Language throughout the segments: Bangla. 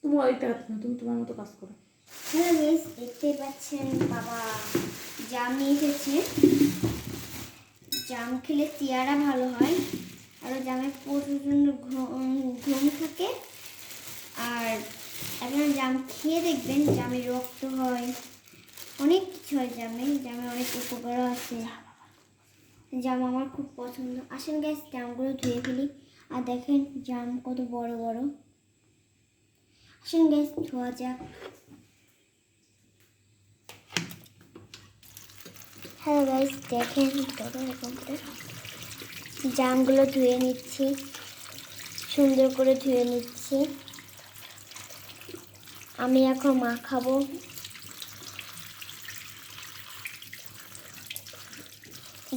তুমি ওইটা না, তুমি তোমার মতো কাজ করো। হ্যালো গাইস, দেখতে পাচ্ছেন বাবা জাম নিয়ে এসেছে। জাম খেলে চেহারা ভালো হয়, আরও জামে প্রচণ্ড ঘুম থাকে। আর আপনারা জাম খেয়ে দেখবেন, জামে রক্ত হয়, অনেক কিছু হয় জামে। জামে অনেক উপকারও আছে। জাম আমার খুব পছন্দ। আসেন গাইস, জামগুলো ধুয়ে ফেলি। আর দেখেন জাম কত বড় বড়। আসেন গাইস, ধোয়া যাক। হ্যালো গাইস, দেখেন কত রকম জামগুলো ধুয়ে নিচ্ছি, সুন্দর করে ধুয়ে নিচ্ছি। আমি এখন মাখাবো।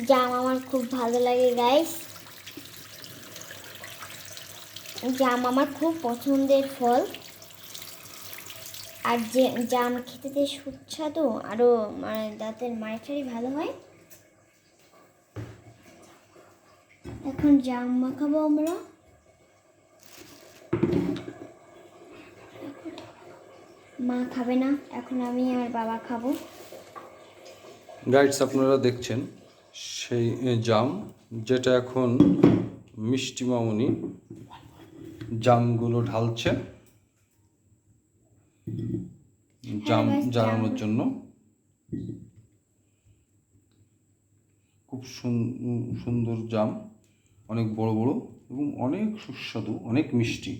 জাম আমার খুব ভালো লাগে গাইস। জাম আমার খুব পছন্দের ফল। আর যে জাম খেতে সুস্বাদু, আরও মানে দাঁতের মাড়ি ভালো হয়। এখন জাম মাখাবো আমরা। মা খাবে না, এখন আমি আর বাবা খাবো। গাইডস, আপনারা দেখছেন সেই জাম, যেটা এখন মিষ্টি মামুনি জামগুলো ঢালছে জাম জ্বালানোর জন্য। খুব সুন্দর জাম, অনেক বড় বড় এবং অনেক সুস্বাদু, অনেক মিষ্টি।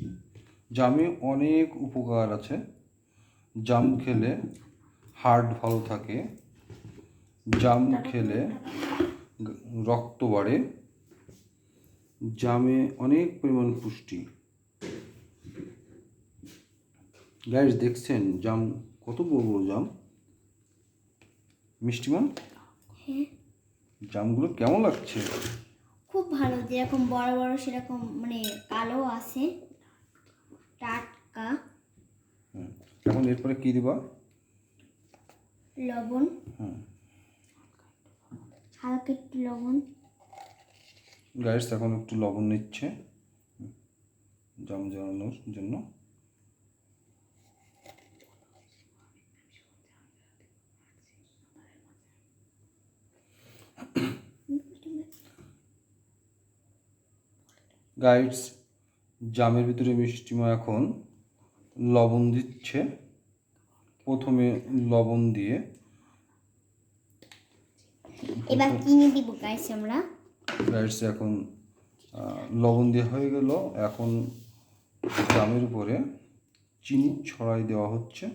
জামে অনেক উপকার আছে। জাম খেলে হার্ট ভালো থাকে, জাম খেলে রক্ত বাড়ে, জামে অনেক পরিমাণ পুষ্টি। গাইস, দেখছেন জাম কত বড় বড় জাম, মিষ্টিমান। হ্যাঁ, জামগুলো কেমন লাগছে? খুব ভালো। যেরকম বড় বড় সেরকম মানে কালো আছে, টাটকা। এখন এরপরে কি দিবা? লবণ, হালকা একটু লবণ। গাইস, এখন একটু লবণ নিচ্ছে জাম জ্বালানোর জন্য। গাইডস, জামের ভিতরে মিষ্টিমা এখন লবণ দিচ্ছে। প্রথমে লবণ দিয়ে, এবার চিনি দিব গাইস আমরা। গাইডস, এখন লবণ দেওয়া হয়ে গেল। এখন জামের উপরে চিনি ছড়াই দেওয়া হচ্ছে।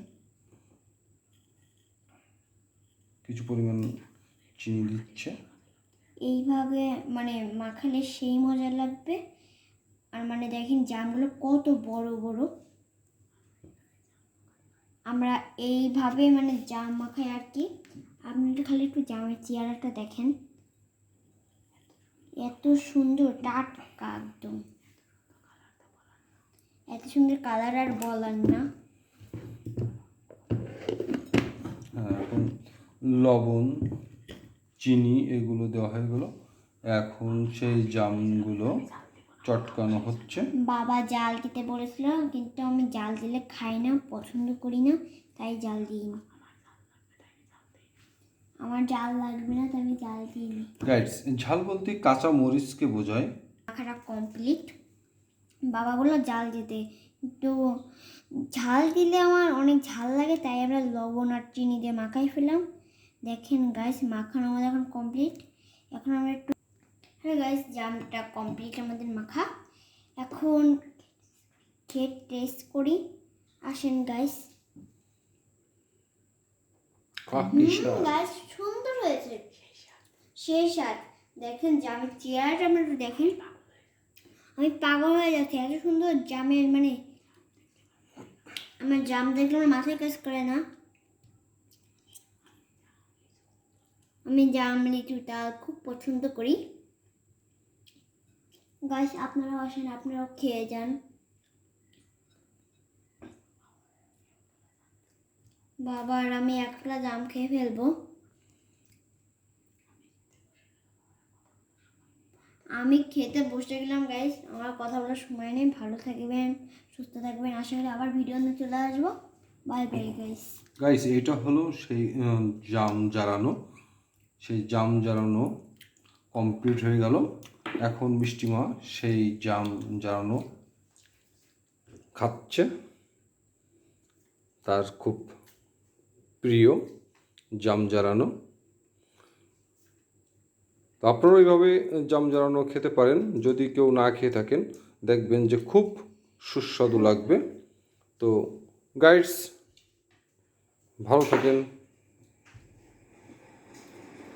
কিছু পরিমাণ চিনি দিচ্ছে। এইভাবে মানে মাখালে সেই মজা লাগবে। আর মানে দেখেন জামগুলো কত বড় বড়। আমরা এইভাবে মানে জাম মাখাই আর কি। আপনারা খালি একটু জামের চেহারাটা দেখেন, এত সুন্দর টাটকা, একদম এত সুন্দর কালার আর বলার না। এখন লবণ, চিনি এগুলো দেওয়া হয়ে গেল। এখন সেই জামগুলো চটকানো হচ্ছে। বাবা জাল দিতে বলেছিল, কিন্তু আমি জাল দিলে খাই না, পছন্দ করি না, তাই জাল দিইনি। আমার জাল লাগবে না, তাই আমি জাল দিইনি। গাইডস, ঝাল বলতে কাঁচা মরিচকে বোঝায়। মাখাটা কমপ্লিট। বাবা বললো জাল দিতে, কিন্তু ঝাল দিলে আমার অনেক ঝাল লাগে, তাই আমরা লবণ আর চিনি দিয়ে মাখাই ফেলাম। দেখেন গাইস, মাখানো আমাদের এখন কমপ্লিট। এখন আমরা একটু, হ্যাঁ গাইস, জামটা কমপ্লিট আমাদের মাখা। এখন খেয়ে টেস্ট করি। আসেন গাইস। গাইস, সুন্দর হয়েছে, সেই স্বাদ। দেখেন জামের চেয়ারটা আমরা একটু দেখেন, আমি পাগল হয়ে যাচ্ছি। এত সুন্দর জামের মানে আমার জাম দেখলে আমার মাথায় কাজ করে না। আমি জাম লিচুটা খুব পছন্দ করি। গাইস, আপনারাও আসেন, আপনারাও খেয়ে যান। বাবা আর আমি একলা জাম খেয়ে ফেলবো। আমি খেতে বসে গেলাম গাইস, আমার কথা বলার সময় নেই। ভালো থাকবেন, সুস্থ থাকবেন, আশা করি আবার ভিডিও নিয়ে চলে আসবো। Bye bye guys. গাইস, এটা হলো সেই জাম জ্বালানো, সেই জাম জ্বালানো কমপ্লিট হয়ে গেল। এখন মিষ্টিমা সেই জাম জ্বালানো খাচ্ছে, তার খুব প্রিয় জাম জ্বালানো। তো আপনারা এইভাবে জাম জ্বালানো খেতে পারেন। যদি কেউ না খেয়ে থাকেন, দেখবেন যে খুব সুস্বাদু লাগবে। তো গাইস, ভালো থাকেন।